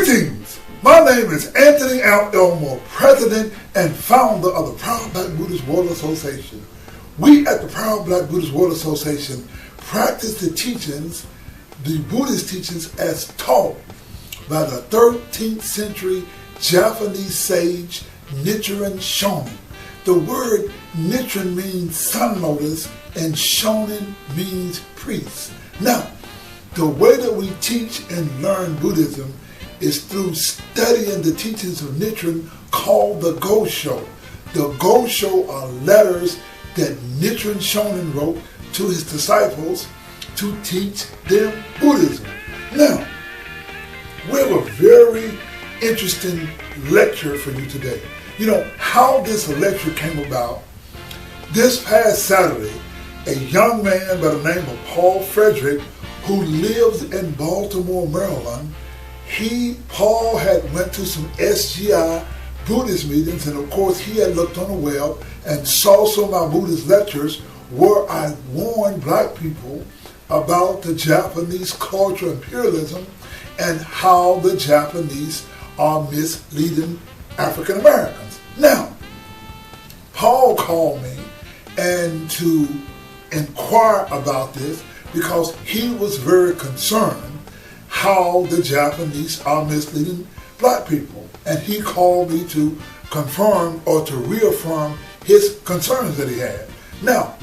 Greetings! My name is Anthony Elmore, President and founder of the Proud Black Buddhist World Association. We at the Proud Black Buddhist World Association practice the teachings, the Buddhist teachings as taught by the 13th century Japanese sage Nichiren Shoshu. The word Nichiren means sun lotus and Shonin means priest. Now, the way that we teach and learn Buddhism is through studying the teachings of Nichiren called the Gosho. The Gosho are letters that Nichiren Shonin wrote to his disciples to teach them Buddhism. Now, we have a very interesting lecture for you today. You know, how this lecture came about. This past Saturday, a young man by the name of Paul Frederick, who lives in Baltimore, Maryland, Paul had went to some SGI Buddhist meetings, and of course he had looked on the web and saw some of my Buddhist lectures where I warned black people about the Japanese culture imperialism and how the Japanese are misleading African Americans. Now, Paul called me and to inquire about this because he was very concerned how the Japanese are misleading black people. And he called me to confirm or to reaffirm his concerns that he had. Now,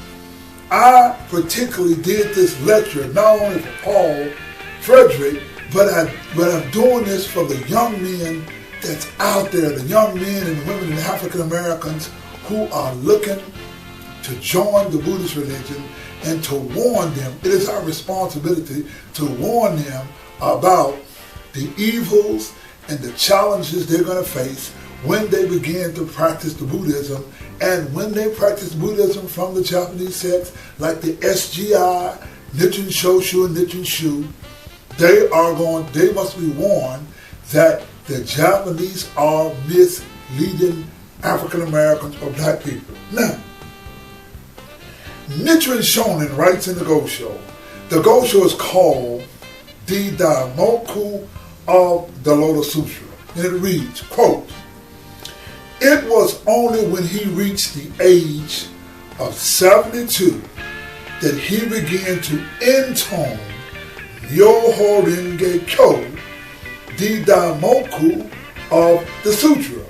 I particularly did this lecture not only for Paul Frederick, but I'm doing this for the young men that's out there, the young men and women and African Americans who are looking to join the Buddhist religion and to warn them. It is our responsibility to warn them about the evils and the challenges they're going to face when they begin to practice the Buddhism, and when they practice Buddhism from the Japanese sects like the SGI, Nichiren Shoshu and Nichiren Shu, they must be warned that the Japanese are misleading African Americans or black people. Now, Nichiren Shonin writes in the Gosho. The Gosho is called the Daimoku of the Lotus Sutra. And it reads, quote, "It was only when he reached the age of 72 that he began to intone Myoho Renge Kyo, the Daimoku of the Sutra.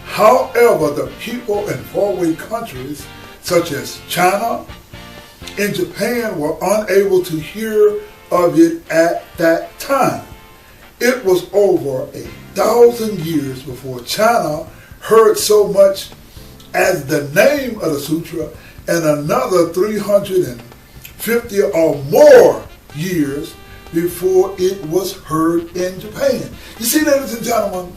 However, the people in faraway countries such as China and Japan were unable to hear of it at that time. It was over 1,000 years before China heard so much as the name of the sutra, and another 350 or more years before it was heard in Japan." You see, ladies and gentlemen,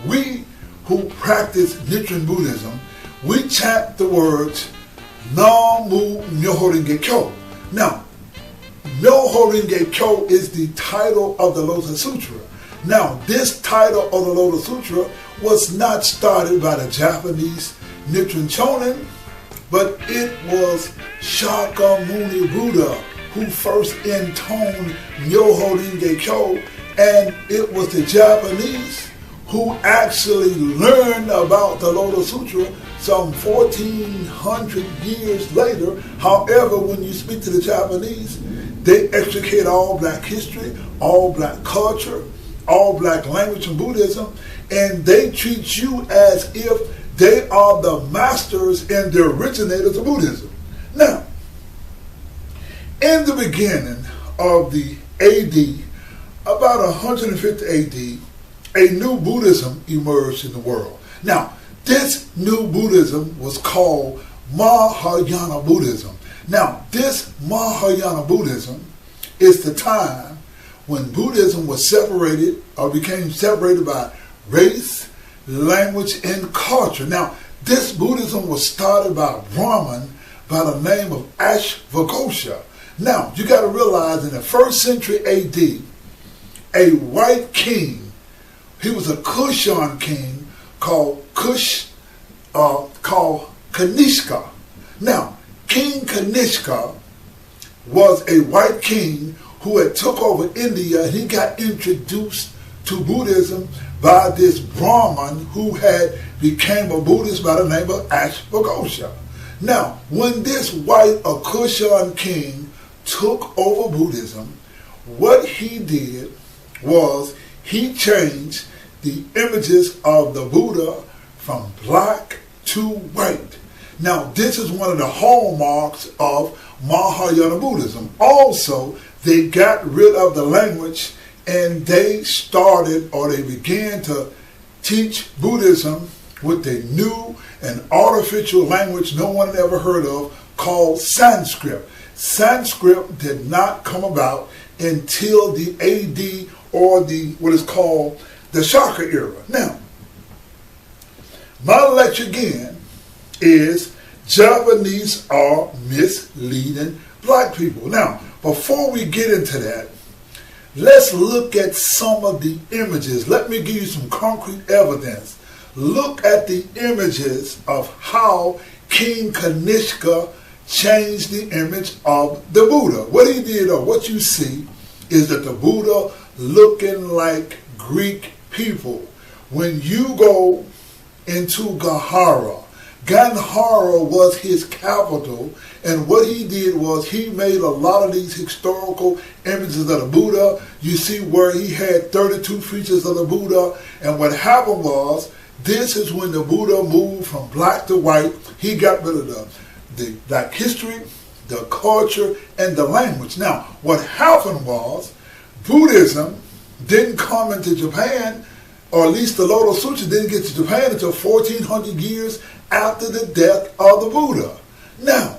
we who practice Nichiren Buddhism, we chant the words Namu Myoho Renge Kyo. Now, Myoho Renge Kyo is the title of the Lotus Sutra. Now, this title of the Lotus Sutra was not started by the Japanese Nichiren Shonin, but it was Shakyamuni Buddha who first intoned Myoho Renge Kyo, and it was the Japanese who actually learned about the Lotus Sutra some 1,400 years later. However, when you speak to the Japanese, they extricate all black history, all black culture, all black language and Buddhism, and they treat you as if they are the masters and the originators of Buddhism. Now, in the beginning of the AD, about 150 AD, a new Buddhism emerged in the world. Now, this new Buddhism was called Mahayana Buddhism. Now, this Mahayana Buddhism is the time when Buddhism was separated or became separated by race, language, and culture. Now, this Buddhism was started by a Brahmin by the name of Ashvagosha. Now, you got to realize in the 1st century AD, a white king, he was a Kushan king called Kanishka. Now, King Kanishka was a white king who had took over India, and he got introduced to Buddhism by this Brahmin who had became a Buddhist by the name of Ashvaghosha. Now, when this white Akushan king took over Buddhism, what he did was he changed the images of the Buddha from black to white. Now, this is one of the hallmarks of Mahayana Buddhism. Also, they got rid of the language and they started, or they began to teach Buddhism with a new and artificial language no one had ever heard of called Sanskrit. Sanskrit did not come about until the AD or the what is called the Shaka era. Now, my lecture again is Japanese are misleading black people. Now, before we get into that, let's look at some of the images. Let me give you some concrete evidence. Look at the images of how King Kanishka changed the image of the Buddha. What he did, or what you see, is that the Buddha looking like Greek people. When you go into Gandhara, Gandhara was his capital, and what he did was he made a lot of these historical images of the Buddha. You see where he had 32 features of the Buddha, and what happened was, this is when the Buddha moved from black to white. He got rid of the black history, the culture, and the language. Now, what happened was, Buddhism didn't come into Japan, or at least the Lotus Sutra didn't get to Japan until 1400 years after the death of the Buddha. Now,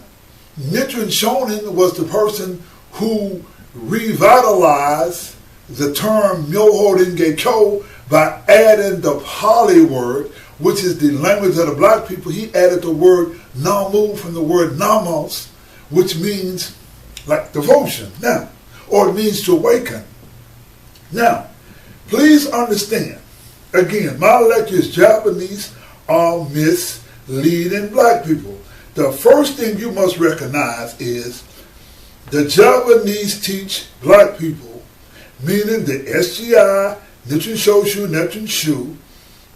Nichiren Shoshu was the person who revitalized the term Myoho Renge Kyo by adding the Pali word, which is the language of the black people. He added the word Namu from the word Namos, which means like devotion. Now, or it means to awaken. Now, please understand, again, my lecture is Japanese are misleading black people. The first thing you must recognize is the Japanese teach black people, meaning the SGI, Nichiren Shoshu, Nichiren Shu,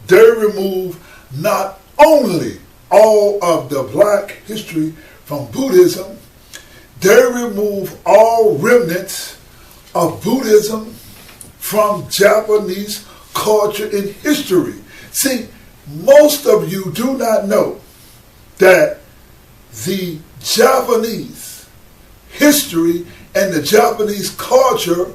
they remove not only all of the black history from Buddhism, they remove all remnants of Buddhism from Japanese culture and history. See, most of you do not know that the Japanese history and the Japanese culture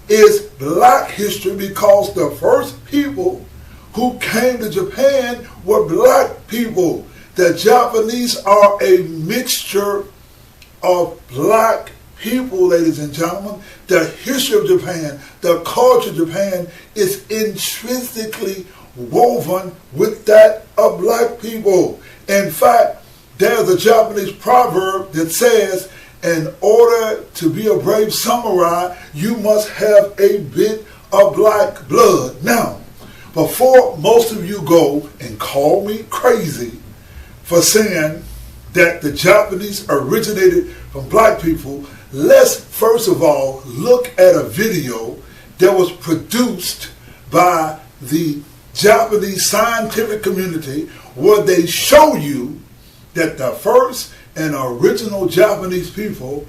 is black history, because the first people who came to Japan were black people. The Japanese are a mixture of black people, ladies and gentlemen. The history of Japan, the culture of Japan is intrinsically woven with that of black people. In fact, there's a Japanese proverb that says, in order to be a brave samurai, you must have a bit of black blood. Now, before most of you go and call me crazy for saying that the Japanese originated from black people, let's first of all look at a video that was produced by the Japanese scientific community where they show you that the first and original Japanese people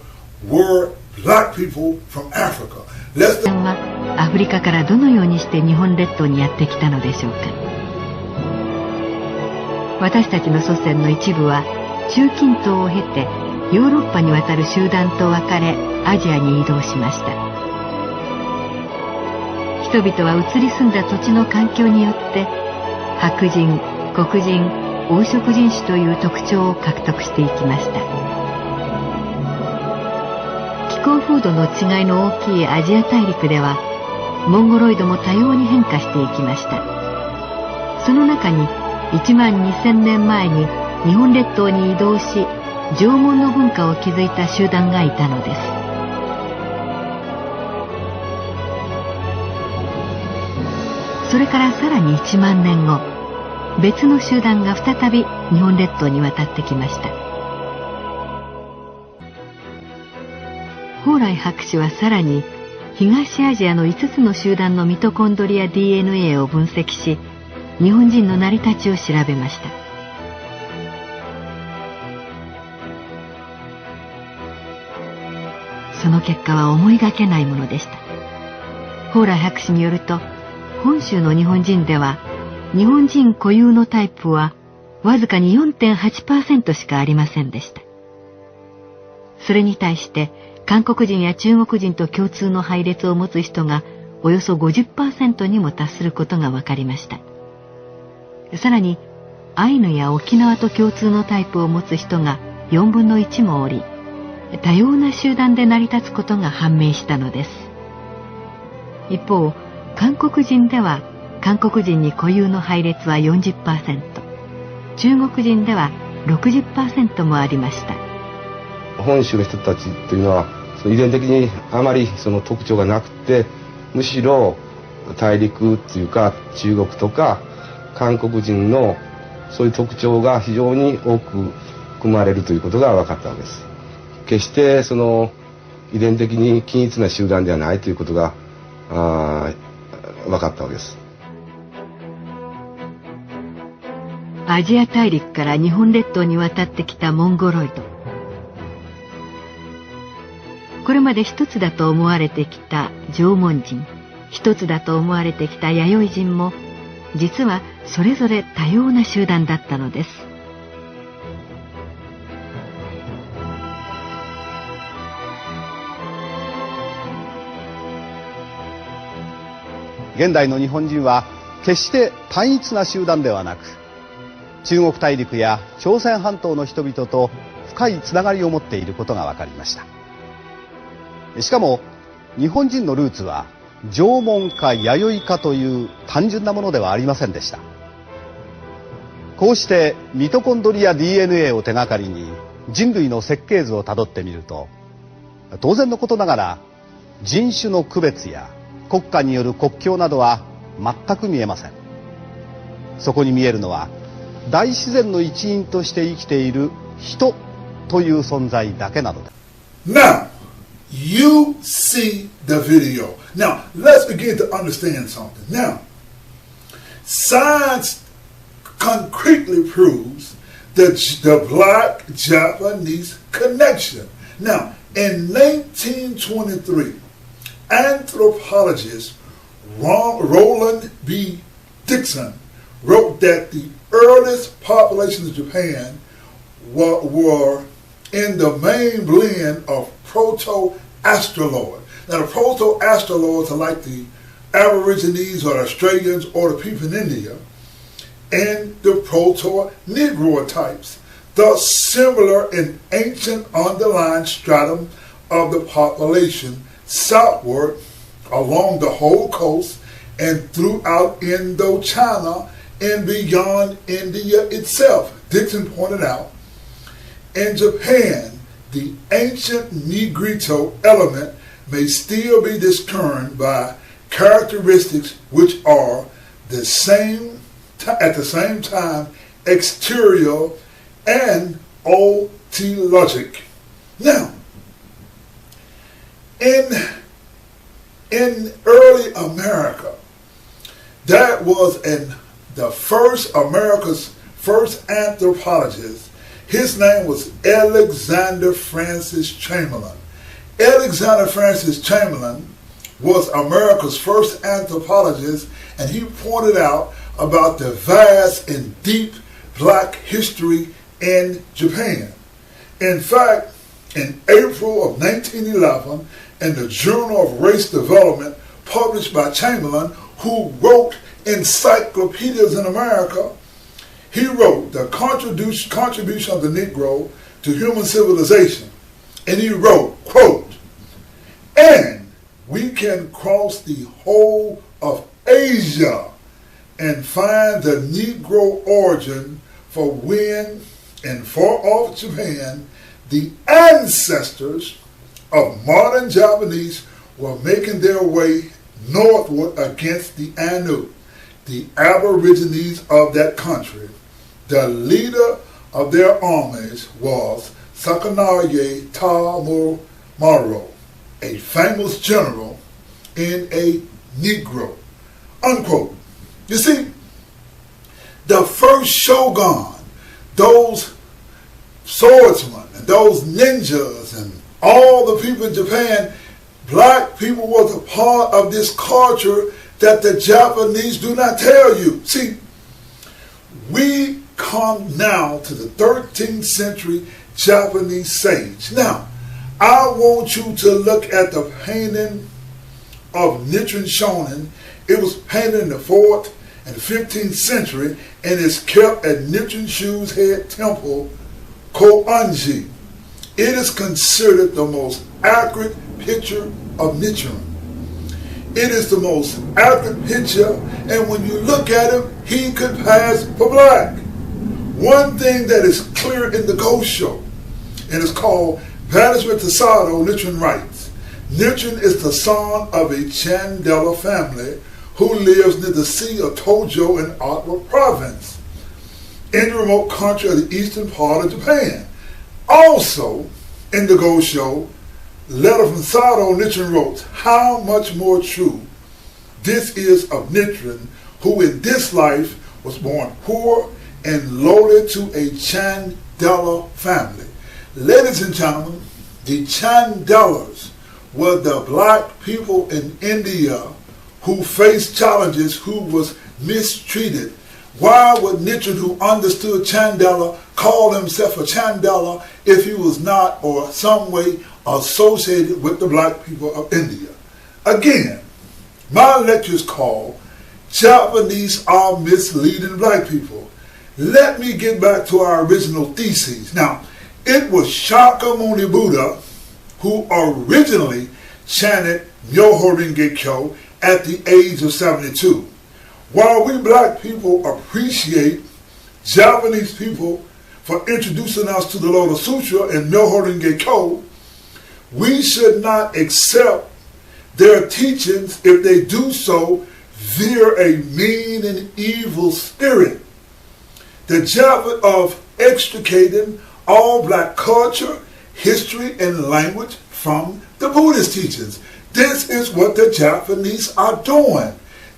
were black people from Africa. アフリカからどのようにして日本列島にやってきたのでしょうか。私たちの祖先の一部は中近東を経てヨーロッパに渡る集団と分かれアジアに移動しました。人々は移り住んだ土地の環境によって白人、黒人、黄色人種という特徴を獲得していきました。気候風土の違いの大きいアジア大陸ではモンゴロイドも多様に変化していきました。その中に1万2000年前に日本列島に移動し縄文の文化を築いた集団がいたのです。それからさらに1万年後、別の集団が再び日本列島に渡ってきました。蓬莱博士はさらに東アジアの5つの集団のミトコンドリア DNA を分析し、日本人の成り立ちを調べました。その結果は思いがけないものでした。蓬莱博士によると、本州の日本人では日本人固有のタイプはわずかに 4.8% しかありませんでした。それに対して韓国人や中国人と共通の配列を持つ人がおよそ 50% にも達することが分かりました。さらにアイヌや沖縄と共通のタイプを持つ人が4分の1もおり、多様な集団で成り立つことが判明したのです。一方、韓国人では韓国人に固有の配列は 40%、中国人では 60% もありました。本州の人たちというのは遺伝的にあまりその特徴がなくて、むしろ大陸っていうか中国とか韓国人のそういう特徴が非常に多く含まれるということが分かったわけです。決してその遺伝的に均一な集団ではないということが分かったわけです。アジア大陸から日本列島に渡ってきたモンゴロイド。これまで一つだと思われてきた縄文人、一つだと思われてきた弥生人も、実はそれぞれ多様な集団だったのです。現代の日本人は決して単一な集団ではなく、中国大陸や朝鮮半島の人々と深いつながりを持っていることが分かりました。しかも日本人のルーツは縄文か弥生かという単純なものではありませんでした。こうしてミトコンドリア DNA を手がかりに人類の設計図をたどってみると、当然のことながら人種の区別や国家による国境などは全く見えません。そこに見えるのは大自然の一員として生きている人という存在だけなのです。 Now, you see the video. Now, let's begin to understand something. Now, science concretely proves the black Japanese connection. Now, in 1923, anthropologist Roland B. Dixon wrote that the earliest populations of Japan were in the main blend of proto-astroloid. Now, the proto-astroloids are like the Aborigines or Australians or the people in India, and the proto-Negroid types, thus similar in ancient underlying stratum of the population southward along the whole coast and throughout Indochina and beyond India itself. Dixon pointed out, in Japan, the ancient Negrito element may still be discerned by characteristics which are the same at the same time exterior and ontologic. Now, in early America, that was the first America's first anthropologist. His name was Alexander Francis Chamberlain. Alexander Francis Chamberlain was America's first anthropologist, and he pointed out about the vast and deep black history in Japan. In fact, in April of 1911, in the Journal of Race Development, published by Chamberlain, who wrote encyclopedias in America, he wrote the contribution of the Negro to human civilization. And he wrote, quote, "And we can cross the whole of Asia and find the Negro origin for when, in far-off Japan, the ancestors of modern Japanese were making their way northward against the Ainu, the Aborigines of that country. The leader of their armies was Sakanaye Tamuramarro, a famous general in a Negro, unquote. You see, the first shogun, those swordsmen and those ninjas and all the people in Japan, black people was a part of this culture that the Japanese do not tell you. See, we come now to the 13th century Japanese sage. Now, I want you to look at the painting of Nichiren Shoshu. It was painted in the 4th and the 15th century and is kept at Nichiren Shu's head temple, Gohonzon. It is considered the most accurate picture of Nichiren. It is the most accurate picture, and when you look at him, he could pass for black. One thing that is clear in the Gosho, and it's called Banishment to Sado, Nichiren writes, Nichiren is the son of a Chandela family who lives near the Sea of Tojo in Otwa province, in the remote country of the eastern part of Japan. Also, in the Gosho, letter from Sado, Nichiren wrote, how much more true this is of Nichiren, who in this life was born poor and lowly to a Chandela family. Ladies and gentlemen, the Chandelas were the black people in India who faced challenges, who was mistreated. Why would Nichiren, who understood Chandela, call himself a Chandela if he was not or some way associated with the black people of India? Again, my lecture is called Japanese Are Misleading Black People. Let me get back to our original thesis. Now, it was Shakyamuni Buddha who originally chanted Myoho Renge Kyo at the age of 72. While we black people appreciate Japanese people for introducing us to the Lotus Sutra and Myoho Renge Kyo, we should not accept their teachings if they do so via a mean and evil spirit. The job of extricating all black culture, history, and language from the Buddhist teachings. This is what the Japanese are doing.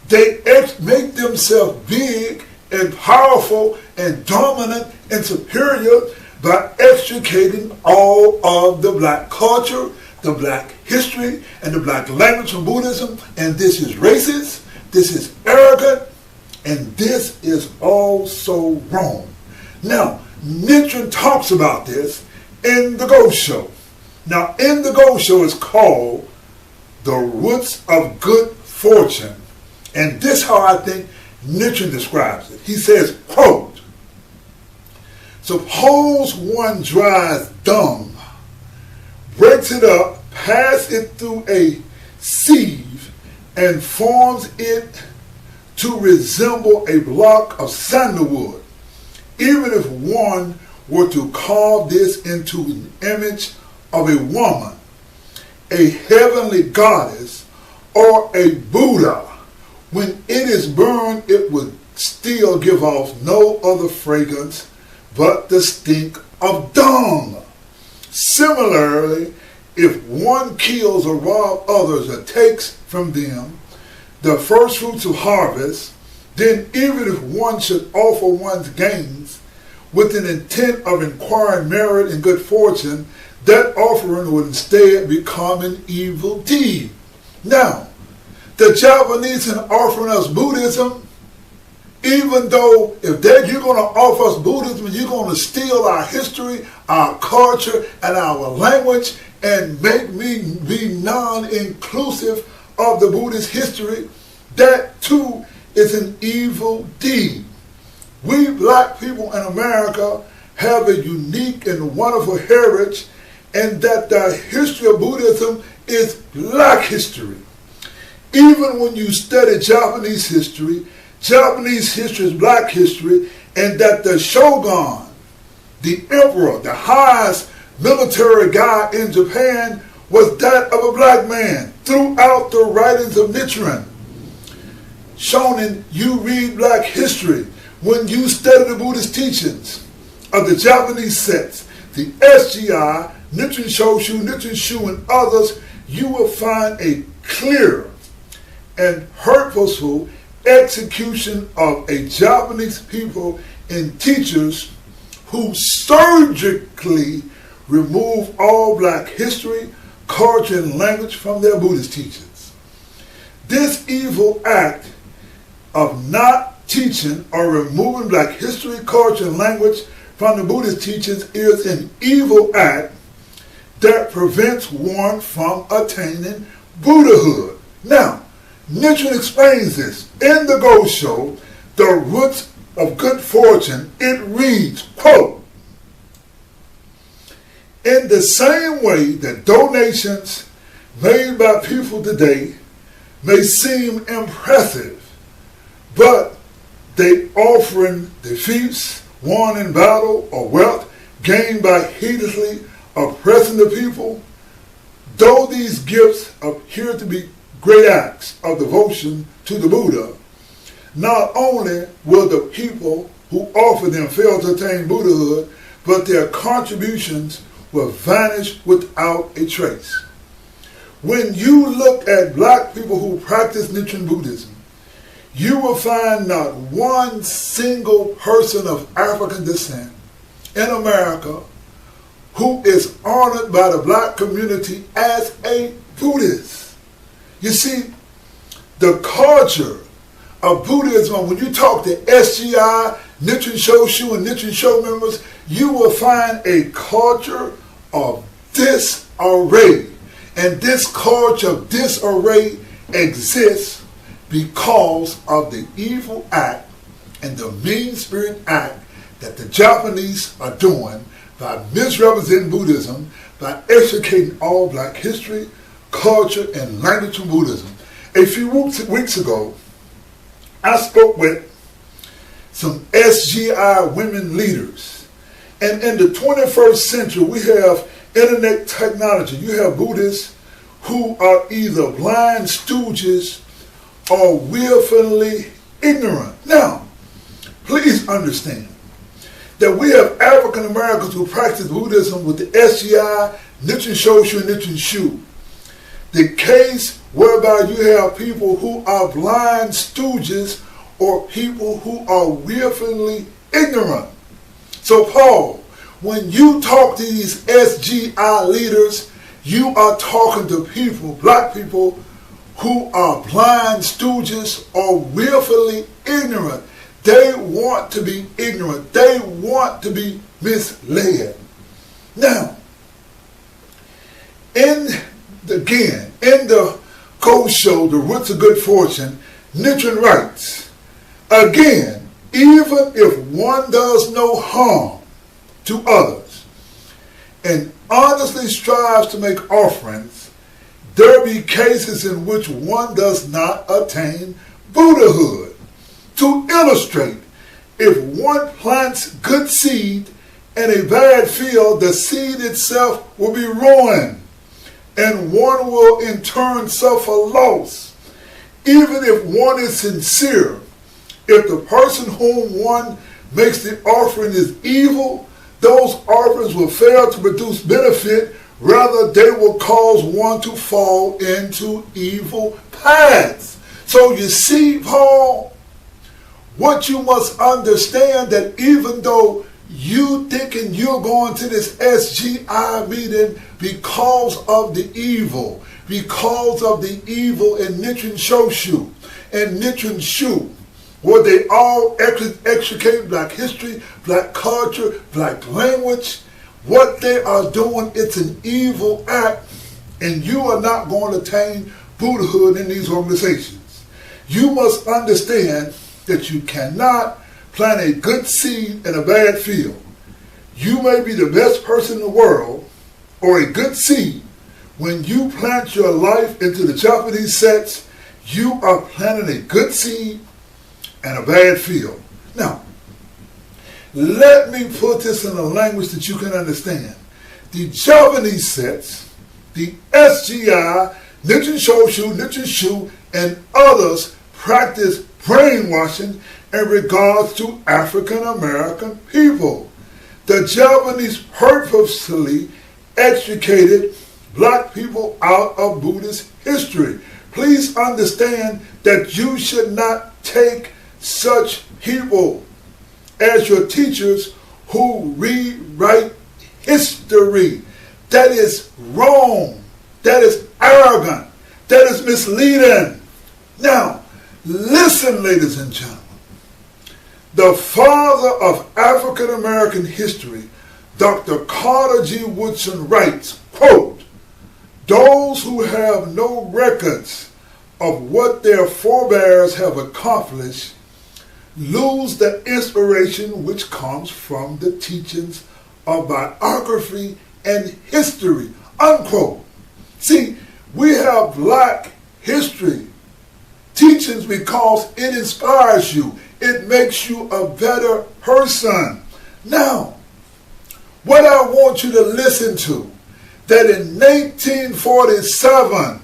They make themselves big and powerful and dominant and superior by extricating all of the black culture, the black history, and the black language from Buddhism. And this is racist, this is arrogant, and this is also wrong. Now, Nichiren talks about this in the Gosho. Now, in the Gosho is called The Roots of Good Fortune. And this is how I think Nichiren describes it. He says, quote, suppose one dries dung, breaks it up, passes it through a sieve, and forms it to resemble a block of sandalwood. Even if one were to carve this into an image of a woman, a heavenly goddess, or a Buddha, when it is burned, it would still give off no other fragrance but the stink of dung. Similarly, if one kills or robs others or takes from them the first fruits of harvest, then even if one should offer one's gains with an intent of inquiring merit and good fortune, that offering would instead become an evil deed. Now, the Japanese are offering us Buddhism, even though if you're going to offer us Buddhism, you're going to steal our history, our culture, and our language, and make me be non-inclusive of the Buddhist history, that too is an evil deed. We black people in America have a unique and wonderful heritage, and that the history of Buddhism is black history. Even when you study Japanese history is black history, and that the shogun, the emperor, the highest military guy in Japan, was that of a black man throughout the writings of Nichiren. Shonen, you read black history. When you study the Buddhist teachings of the Japanese sects, the SGI, Nichiren Shoshu, Nichiren Shu, and others, you will find a clear and purposeful execution of a Japanese people and teachers who surgically remove all black history, culture, and language from their Buddhist teachings. This evil act of not teaching or removing black history, culture, and language from the Buddhist teachings is an evil act that prevents one from attaining Buddhahood. Now, Nichiren explains this. In the Gosho, The Roots of Good Fortune, it reads, quote, "In the same way that donations made by people today may seem impressive, but they offering defeats won in battle or wealth gained by heedlessly oppressing the people, though these gifts appear to be great acts of devotion to the Buddha, not only will the people who offer them fail to attain Buddhahood, but their contributions will vanish without a trace." When you look at black people who practice Nichiren Buddhism, you will find not one single person of African descent in America who is honored by the black community as a Buddhist. You see, the culture of Buddhism, when you talk to SGI, Nichiren Shoshu, and Nichiren Shu members, you will find a culture of disarray. And this culture of disarray exists because of the evil act and the mean-spirit act that the Japanese are doing by misrepresenting Buddhism, by extricating all black history, culture, and language from Buddhism. A few weeks ago, I spoke with some SGI women leaders. And in the 21st century, we have internet technology. You have Buddhists who are either blind stooges or willfully ignorant. Now, please understand that we have African Americans who practice Buddhism with the SGI, Nichiren Shoshu, and Nichiren Shu. The case whereby you have people who are blind stooges or people who are willfully ignorant. So Paul, when you talk to these SGI leaders, you are talking to people, black people, who are blind stooges or willfully ignorant. They want to be ignorant. They want to be misled. Now, in the Gosho, The Roots of Good Fortune, Nichiren writes, again, even if one does no harm to others and honestly strives to make offerings, there be cases in which one does not attain Buddhahood. To illustrate, if one plants good seed in a bad field, the seed itself will be ruined, and one will in turn suffer loss. Even if one is sincere, if the person whom one makes the offering is evil, those offerings will fail to produce benefit. Rather, they will cause one to fall into evil paths. So you see, Paul, what you must understand, that even though you thinking you're going to this SGI meeting because of the evil in Nichiren Shoshu and Nichiren Shu, where they all extricate black history, black culture, black language, what they are doing, it's an evil act, and you are not going to attain Buddhahood in these organizations. You must understand that you cannot plant a good seed in a bad field. You may be the best person in the world, or a good seed. When you plant your life into the Japanese sects, you are planting a good seed in a bad field. Now, let me put this in a language that you can understand. The Japanese sects, the SGI, Nichiren Shoshu, Nichiren Shu, and others practice brainwashing in regards to African American people. The Japanese purposely extricated black people out of Buddhist history. Please understand that you should not take such people as your teachers who rewrite history. That is wrong. That is arrogant. That is misleading. Now, listen, ladies and gentlemen. The father of African American history, Dr. Carter G. Woodson, writes, quote, "Those who have no records of what their forebears have accomplished lose the inspiration which comes from the teachings of biography and history," unquote. See, we have black history teachings because it inspires you. It makes you a better person. Now, what I want you to listen to, that in 1947,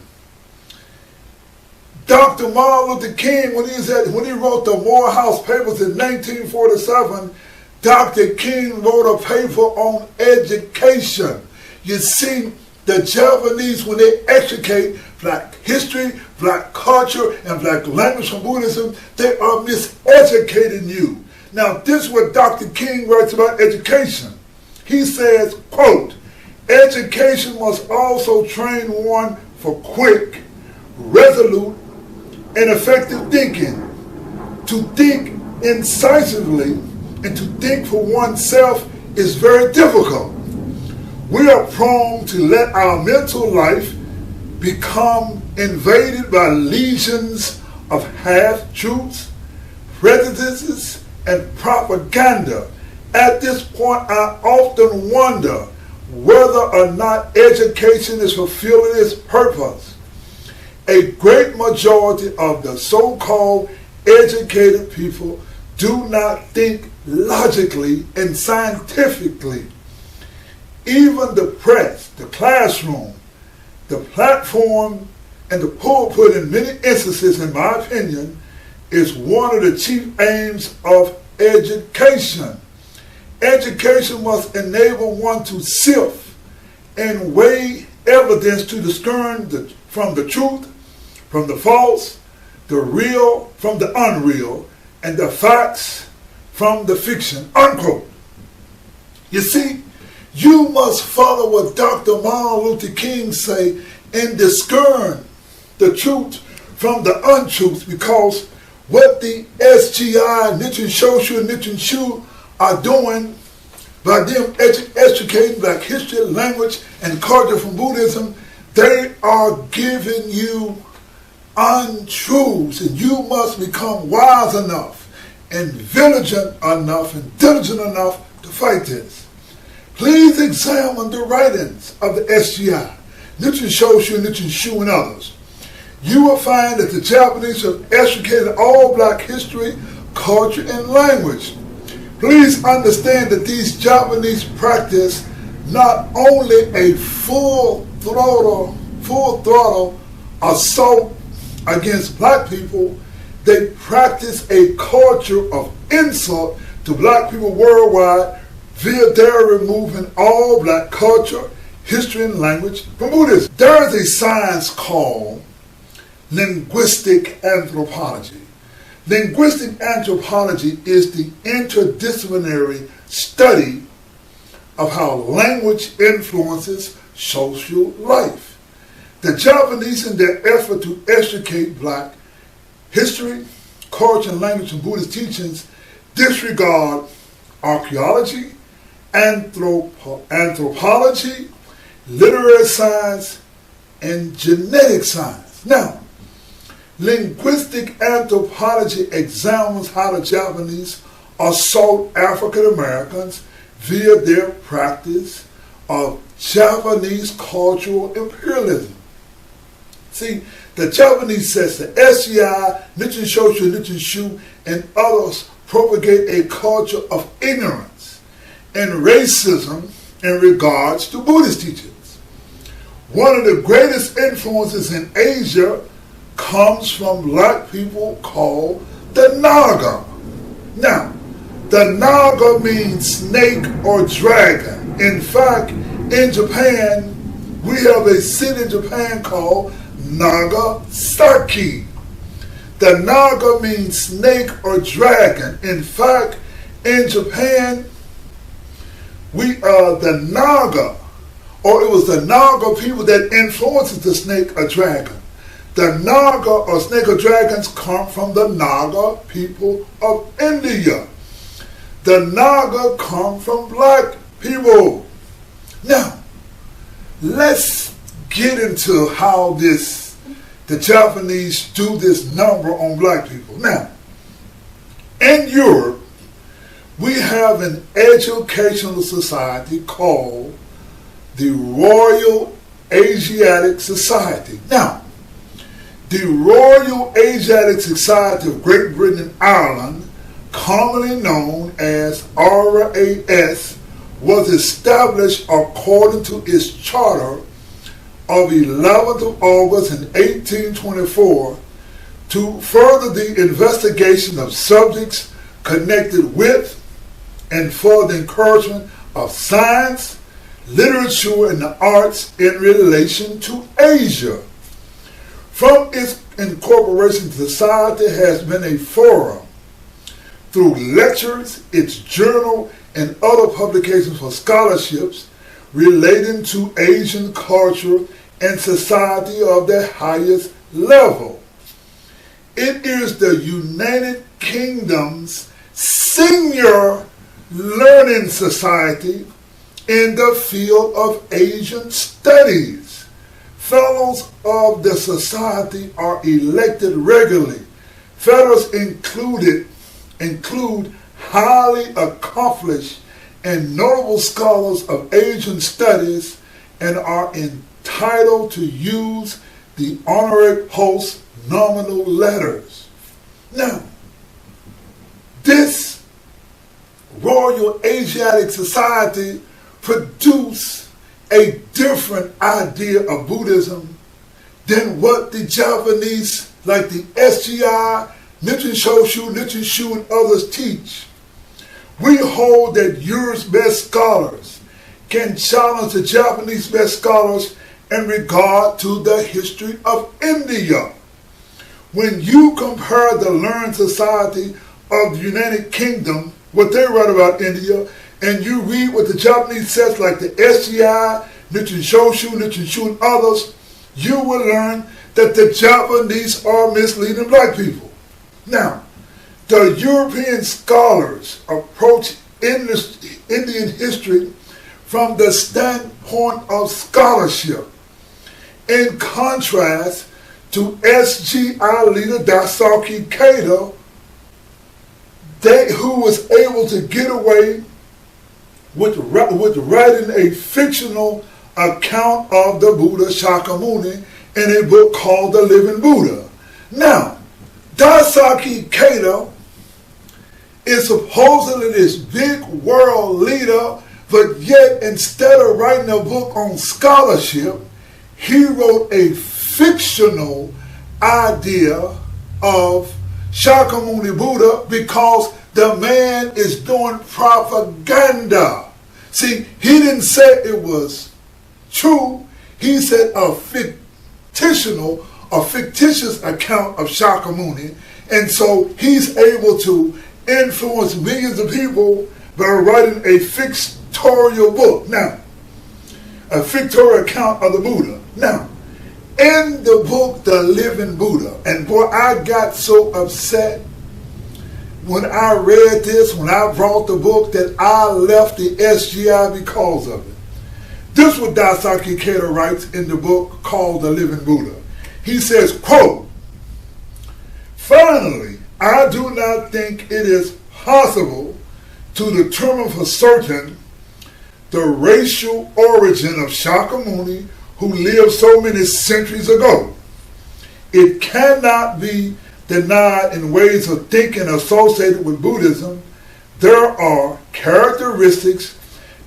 Dr. Martin Luther King, when he wrote the Morehouse Papers in 1947, Dr. King wrote a paper on education. You see, the Japanese, when they extricate black history, black culture, and black language from Buddhism, they are miseducating you. Now, this is what Dr. King writes about education. He says, quote, "Education must also train one for quick, resolute, and effective thinking. To think incisively and to think for oneself is very difficult. We are prone to let our mental life become invaded by legions of half-truths, prejudices, and propaganda. At this point, I often wonder whether or not education is fulfilling its purpose. A great majority of the so-called educated people do not think logically and scientifically. Even the press, the classroom, the platform, and the pulpit in many instances, in my opinion, is one of the chief aims of education. Education must enable one to sift and weigh evidence to discern from the truth, from the false, the real from the unreal, and the facts from the fiction," unquote. You see, you must follow what Dr. Martin Luther King say and discern the truth from the untruth, because what the SGI, Nichiren Shoshu, and Nichiren Shu are doing by them extricating black history, language, and culture from Buddhism, they are giving you untruths, and you must become wise enough and vigilant enough and diligent enough to fight this. Please examine the writings of the SGI, Nichiren Shoshu, Nichiren Shu, and others. You will find that the Japanese have extricated all black history, culture, and language. Please understand that these Japanese practice not only a full throttle assault against black people, they practice a culture of insult to black people worldwide via their removing all black culture, history, and language from Buddhism. There is a science called linguistic anthropology. Linguistic anthropology is the interdisciplinary study of how language influences social life. The Japanese, in their effort to extricate black history, culture, and language from Buddhist teachings, disregard archaeology, anthropology, literary science, and genetic science. Now, linguistic anthropology examines how the Japanese assault African Americans via their practice of Japanese cultural imperialism. See, the Japanese says the SCI, Nichiren Shoshu, Nichiren Shu, and others propagate a culture of ignorance and racism in regards to Buddhist teachings. One of the greatest influences in Asia comes from black people called the Naga. Now, the Naga means snake or dragon. In fact, in Japan, we have a city in Japan called Nagasaki. The Naga means snake or dragon. In fact, in Japan, the Naga, or it was the Naga people that influenced the snake or dragon. The Naga or snake or dragons come from the Naga people of India. The Naga come from black people. Now, let's get into how the Japanese do this number on black people. Now, in Europe, we have an educational society called the Royal Asiatic Society. Now, the Royal Asiatic Society of Great Britain and Ireland, commonly known as RAS, was established according to its charter of 11th of August in 1824 to further the investigation of subjects connected with and for the encouragement of science, literature, and the arts in relation to Asia. From its incorporation, the society has been a forum through lectures, its journal, and other publications for scholarships relating to Asian culture and society of the highest level. It is the United Kingdom's senior learning society in the field of Asian studies. Fellows of the society are elected regularly. Fellows include highly accomplished and notable scholars of Asian studies and are entitled to use the honorary post nominal letters. Now, this Royal Asiatic Society produced a different idea of Buddhism than what the Japanese, like the SGI, Nichiren Shoshu, Nichiren Shu, and others teach. We hold that Europe's best scholars can challenge the Japanese best scholars in regard to the history of India. When you compare the learned society of the United Kingdom, what they write about India, and you read what the Japanese says, like the SGI, Nichiren Shoshu, Nichiren Shu, and others, you will learn that the Japanese are misleading black people. Now, the European scholars approach Indian history from the standpoint of scholarship. In contrast to SGI leader Daisaki Keita, who was able to get away with writing a fictional account of the Buddha Shakyamuni in a book called The Living Buddha. Now, Daisaki Keita is supposedly this big world leader, but yet instead of writing a book on scholarship, he wrote a fictional idea of Shakyamuni Buddha because the man is doing propaganda. See, he didn't say it was true. He said a fictitious account of Shakyamuni, and so he's able to influence millions of people by writing a fictorial book. Now, a fictorial account of the Buddha. Now, in the book, The Living Buddha, and boy, I got so upset when I read this, when I brought the book, that I left the SGI because of it. This is what Daisaki Keita writes in the book called The Living Buddha. He says, quote, "Finally, I do not think it is possible to determine for certain the racial origin of Shakyamuni, who lived so many centuries ago. It cannot be denied in ways of thinking associated with Buddhism. There are characteristics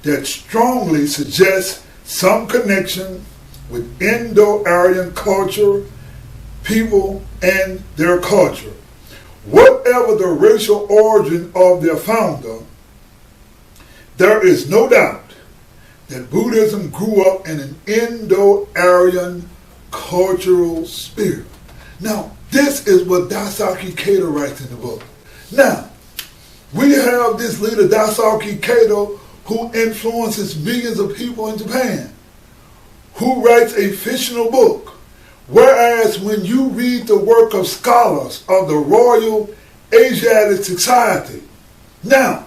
that strongly suggest some connection with Indo-Aryan culture, people, and their culture. Whatever the racial origin of their founder, there is no doubt that Buddhism grew up in an Indo-Aryan cultural spirit." Now, This is what Daisaki Keita writes in the book. Now, we have this leader, Daisaki Keita, who influences millions of people in Japan, who writes a fictional book. Whereas when you read the work of scholars of the Royal Asiatic Society, now,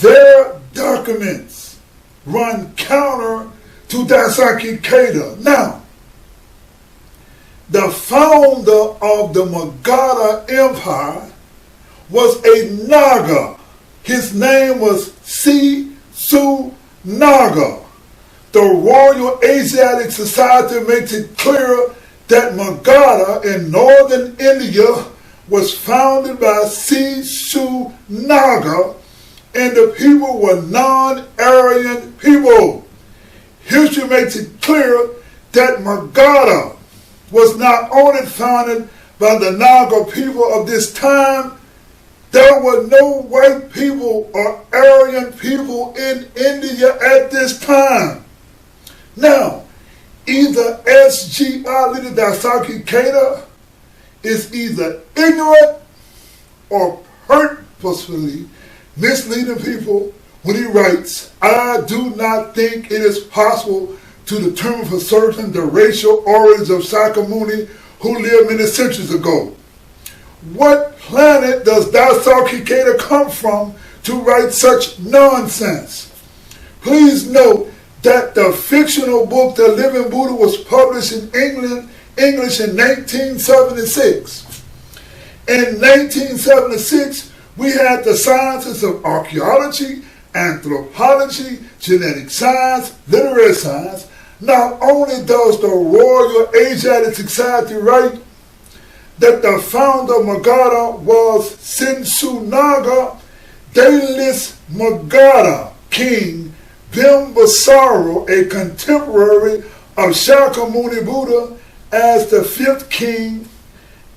their documents run counter to Daisaki Keita. Now, the founder of the Magadha Empire was a Naga. His name was Su Naga. The Royal Asiatic Society makes it clear that Magadha in northern India was founded by Su Naga, and the people were non-Aryan people. History makes it clear that Magadha was not only founded by the Naga people of this time. There were no white people or Aryan people in India at this time. Now, either SGI leader Daisaki Keita is either ignorant or purposefully misleading people when he writes, I do not think it is possible to determine for certain the racial origins of Shakyamuni who lived many centuries ago. What planet does Daisaki Keita come from to write such nonsense? Please note that the fictional book The Living Buddha was published in English in 1976. In 1976, we had the sciences of archaeology, anthropology, genetic science, literary science. Not only does the Royal Asiatic Society write that the founder of Magadha was Su Naga, they list Magadha King Bimbisara, a contemporary of Shakyamuni Buddha, as the 5th king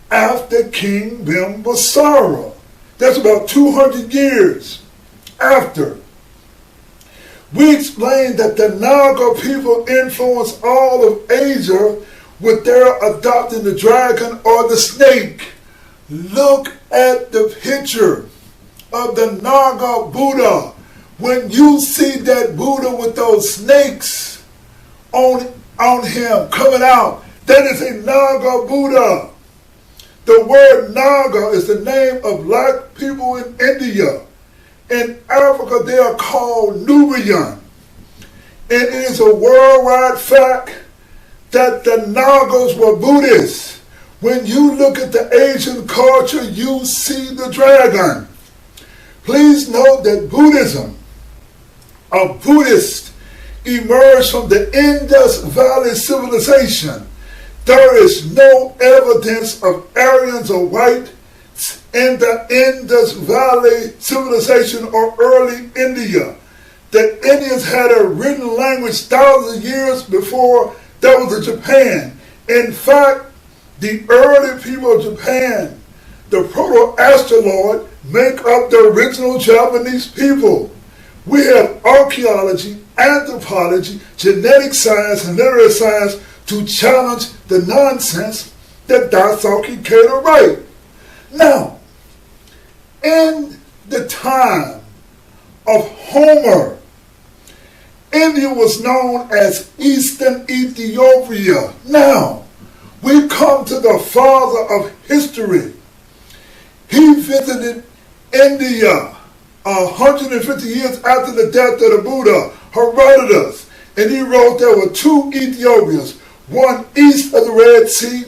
after King Bimbisara. That's about 200 years after. We explained that the Naga people influenced all of Asia with their adopting the dragon or the snake. Look at the picture of the Naga Buddha. When you see that Buddha with those snakes on him coming out, that is a Naga Buddha. The word Naga is the name of black people in India. In Africa, they are called Nubian. And it is a worldwide fact that the Nagas were Buddhists. When you look at the Asian culture, you see the dragon. Please note that Buddhism, a Buddhist, emerged from the Indus Valley civilization. There is no evidence of Aryans or white in the Indus Valley civilization or early India. The Indians had a written language thousands of years before there was a Japan. In fact, the early people of Japan, the proto-astroloid, make up the original Japanese people. We have archaeology, anthropology, genetic science, and literary science to challenge the nonsense that Daisaki Keita writes. Now, in the time of Homer, India was known as Eastern Ethiopia. Now, we come to the father of history. He visited India 150 years after the death of the Buddha, Herodotus, and he wrote there were 2 Ethiopias, one east of the Red Sea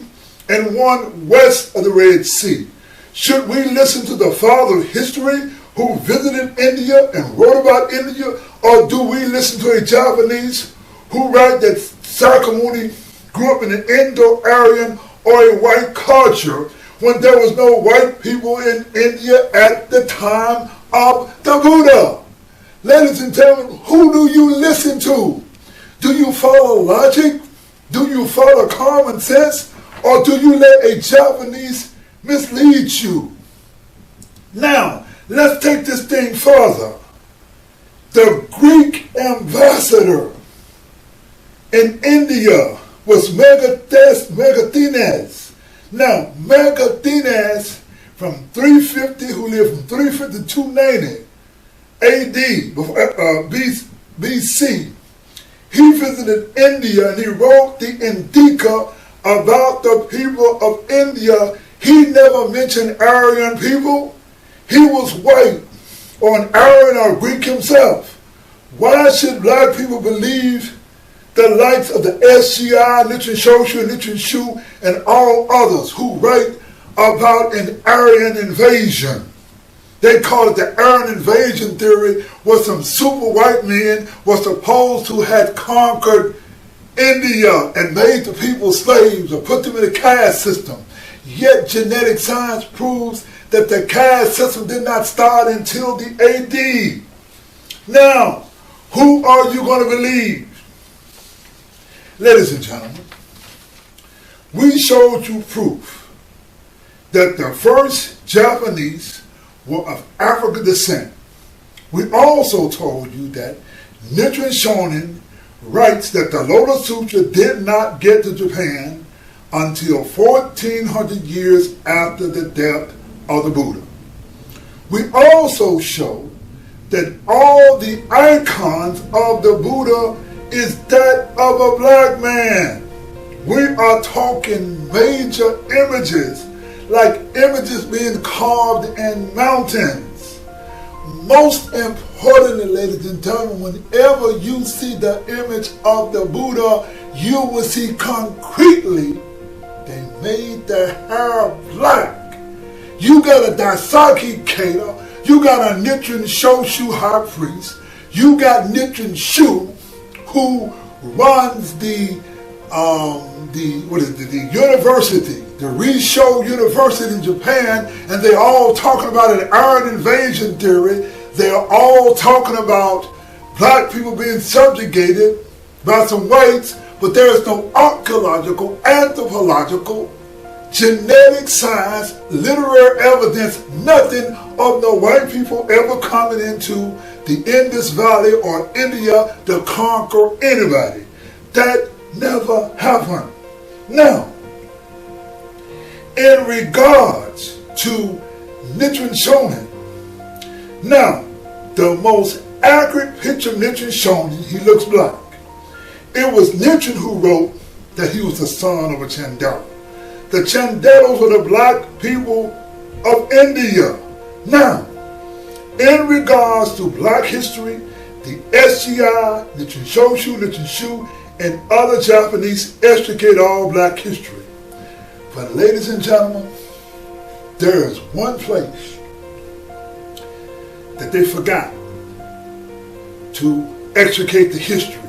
and one west of the Red Sea. Should we listen to the father of history who visited India and wrote about India, or do we listen to a Japanese who write that Shakyamuni grew up in an Indo-Aryan or a white culture when there was no white people in India at the time of the Buddha? Ladies and gentlemen, who do you listen to? Do you follow logic? Do you follow common sense? Or do you let a Japanese mislead you? Now, let's take this thing further. The Greek ambassador in India was Megasthenes. Now, Megathenes from 350, who lived from 350 to 290 AD, BC, he visited India and he wrote the Indica about the people of India. He never mentioned Aryan people. He was white, or an Aryan or Greek himself. Why should black people believe the likes of the SCI, Nichiren Shoshu, Nichiren Shu, and all others who write about an Aryan invasion? They call it the Aryan invasion theory, where some super white men were supposed to have conquered India and made the people slaves or put them in a caste system. Yet genetic science proves that the caste system did not start until the AD. Now, who are you going to believe? Ladies and gentlemen, we showed you proof that the first Japanese were of African descent. We also told you that Nichiren Shonin writes that the Lotus Sutra did not get to Japan until 1400 years after the death of the Buddha. We also show that all the icons of the Buddha is that of a black man. We are talking major images, like images being carved in mountains. Most importantly, ladies and gentlemen, whenever you see the image of the Buddha, you will see concretely they made their hair black. You got a Daisaki Keita, you got a Nichiren Shoshu high priest, you got Nichiren Shu, who runs the university, the Risho University in Japan, and they're all talking about an Aryan invasion theory. They're all talking about black people being subjugated by some whites, but there is no archaeological, anthropological, genetic science, literary evidence, nothing of the white people ever coming into the Indus Valley or India to conquer anybody. That never happened. Now, in regards to Nichiren Shonin, now, the most accurate picture of Nichiren Shonin, he looks black. It was Nichiren who wrote that he was the son of a Chandala. The Chandalas were the black people of India. Now, in regards to black history, the SGI, Nichiren Shoshu, Nichiren Shu, and other Japanese extricate all black history. But ladies and gentlemen, there is one place that they forgot to extricate the history.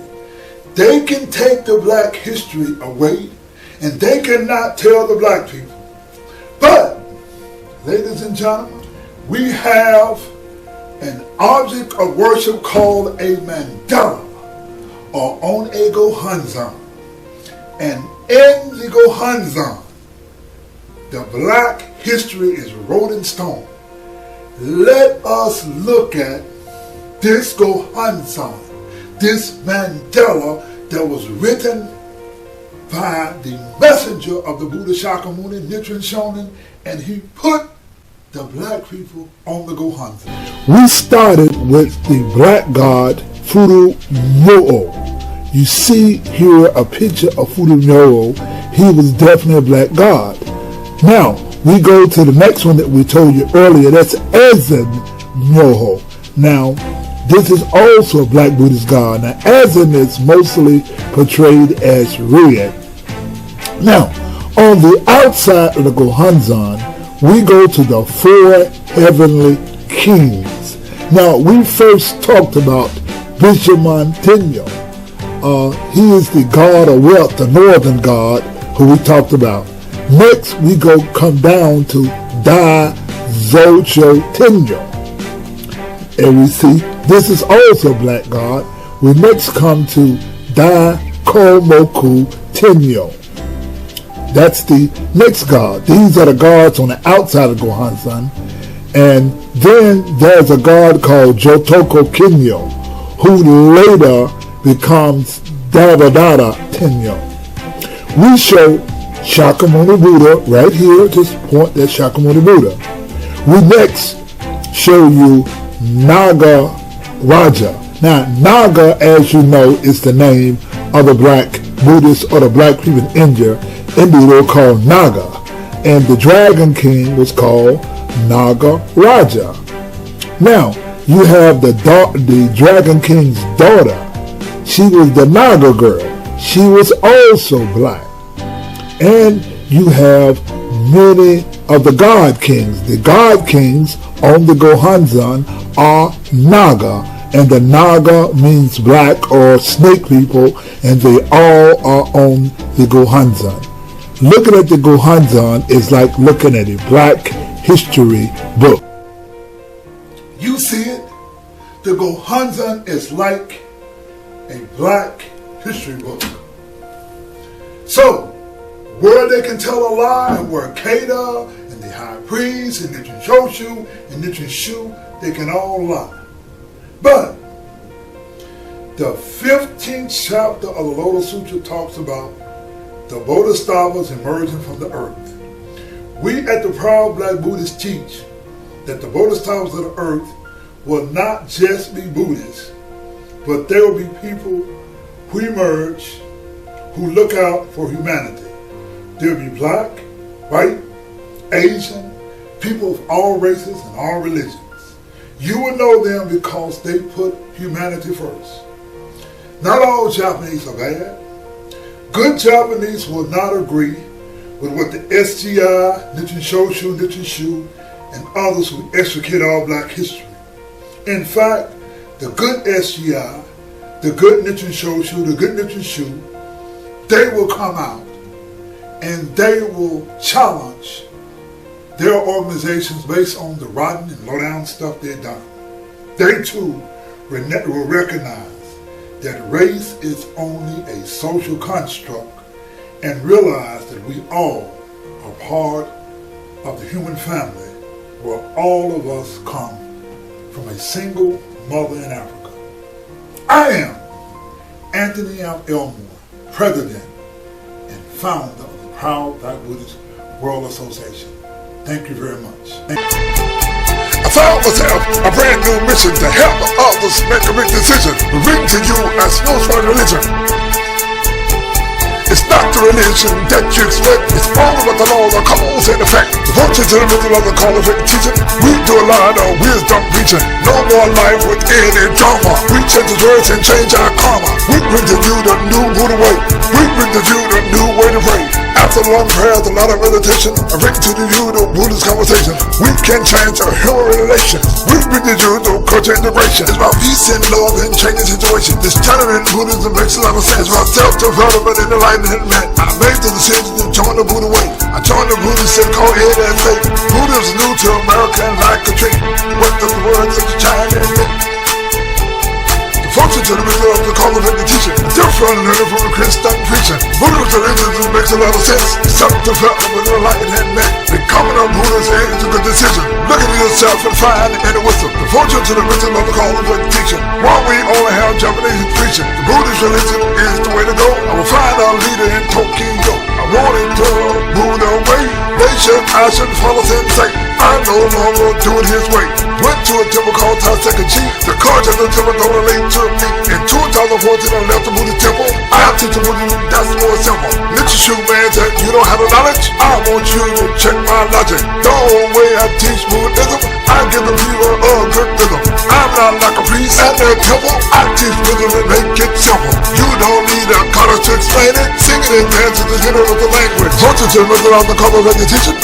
They can take the black history away, and they cannot tell the black people. But, ladies and gentlemen, we have an object of worship called a mandala, or on a Gohonzon. And in the Gohonzon, the black history is wrote in stone. Let us look at this Gohonzon, this mandala that was written by the messenger of the Buddha Shakyamuni, Nichiren Shonin, and he put the black people on the Gohonzon. We started with the black god Furu Nyo'o. You see here a picture of Furu Nyo'o. He was definitely a black god. Now, we go to the next one that we told you earlier. That's Asian Nyo'o. Now, this is also a black Buddhist god. Now, Asian is mostly portrayed as red. Now, on the outside of the Gohonzon, we go to the four heavenly kings. Now, we first talked about Bishamon Tenyo. He is the god of wealth, the northern god, who we talked about. Next, we come down to Dai Zocho Tenyo. And we see this is also a black god. We next come to Dai Komoku Tenyo. That's the next god. These are the gods on the outside of Gohonzon. And then there's a god called Jotoko Kinyo, who later becomes Dadadada Tenyo. We show Shakyamuni Buddha, right here at this point, that's Shakyamuni Buddha. We next show you Naga Raja. Now, Naga, as you know, is the name of the black Buddhists or the black people in India. India were called Naga. And the Dragon King was called Naga Raja. Now, you have the Dragon King's daughter. She was the Naga girl. She was also black. And you have many of the God Kings. The God Kings on the Gohonzon are Naga. And the Naga means black or snake people, and they all are on the Gohonzon. Looking at the Gohonzon is like looking at a black history book. You see it? The Gohonzon is like a black history book. So, where they can tell a lie, where Keita and the high priest and Nichiren Shoshu and Nichiren Shu, they can all lie. But the 15th chapter of the Lotus Sutra talks about the Bodhisattvas emerging from the earth. We at the Proud Black Buddhists teach that the Bodhisattvas of the earth will not just be Buddhists, but there will be people who emerge, who look out for humanity. There will be black, white, Asian, people of all races and all religions. You will know them because they put humanity first. Not all Japanese are bad. Good Japanese will not agree with what the SGI, Nichiren Shoshu, Nichiren Shu, and others who extricate all black history. In fact, the good SGI, the good Nichiren Shoshu, the good Nichiren Shu, they will come out and they will challenge their organizations based on the rotten and low-down stuff they've done. They too will recognize that race is only a social construct and realize that we all are part of the human family where all of us come from a single mother in Africa. I am Anthony Elmore, President and founder of the Proud Black Buddhist World Association. Thank you very much. I found myself a brand new mission to help others make a big decision. Bring to you a spiritual religion. It's not the religion that you expect. It's all about the law, the cause and effect. Devotion to the middle of the call of teaching. We do a lot of wisdom preaching. No more life with any drama. We change the words and change our karma. We bring to you the new Buddha way. We bring to you the new way to pray. After long prayers, a lot of meditation, I bring to you the Buddhist conversation. We can change our human relations. We bring to you the culture integration. It's about peace and love and changing situations. This channel in Buddhism makes a lot of sense. It's about self-development and enlightenment. I made the decision to join the Buddha way. I joined the Buddhist sect called Ed and Faith. Buddhism new to America and like a dream. What does the words of the China mean? Function to the middle of the call of the teaching. Different learning from the Christian preaching. Buddhism makes a lot of sense. Self-development and enlightenment. Becoming a Buddhist is a good decision. Look at yourself and find any wisdom. The function to the middle of the call of the teaching. While we only have Japanese preaching, the Buddhist religion is the way to go. I will find a leader in Tokyo. I wanted to Buddha way. I should follow sensei. I no longer do it his way. Went to a temple called Taiseki. The culture of the temple don't relate to me. In 2014 I left the Buddhist temple. I teach the Buddhism, that's more simple. Nichiren Shu man said you don't have the knowledge. I want you to check my logic. The old way I teach Buddhism, I give the people a good rhythm. I'm not like a priest at their temple. I teach Buddhism and make it simple. You don't need a college to explain it. Singing and dancing is the of the language. Culture to the middle of the color of the teaching.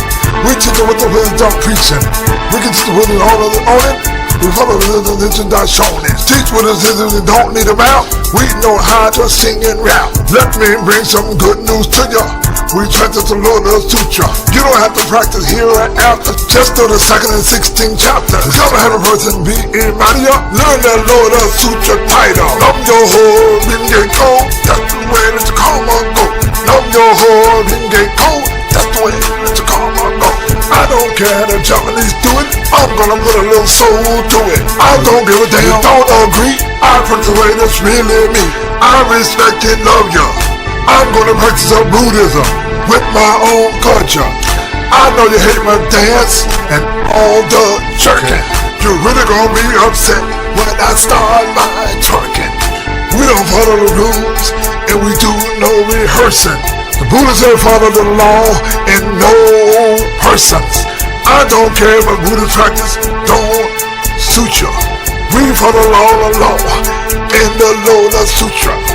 We teach it with the wisdom preaching. We can teach the wisdom all of it on it. We follow the religion that's shown it. Teach with us and don't need a mouth. We know how to sing and rap. Let me bring some good news to ya. We practice the Lotus Sutra. You don't have to practice here and after. Just do the 2nd and 16th chapter. Come have a person be in Maria. Learn that Lotus Sutra title. Love your whole Ringe code. That's the way that you call my go. Love your whole Ringe code. That's the way that you call my go. I don't care the Japanese do it. I'm gonna put a little soul to it. I don't give a damn, don't agree. I practice the way that's really me. I respect and love ya. I'm gonna practice a Buddhism. with my own culture. I know you hate my dance and all the jerking. You're really gonna be upset when I start my twerking. We don't follow the rules and we do no rehearsing. The Buddha said follow the law and no persons. I don't care if a Buddhist practice don't suit you. We follow the law in the Lotus Sutra.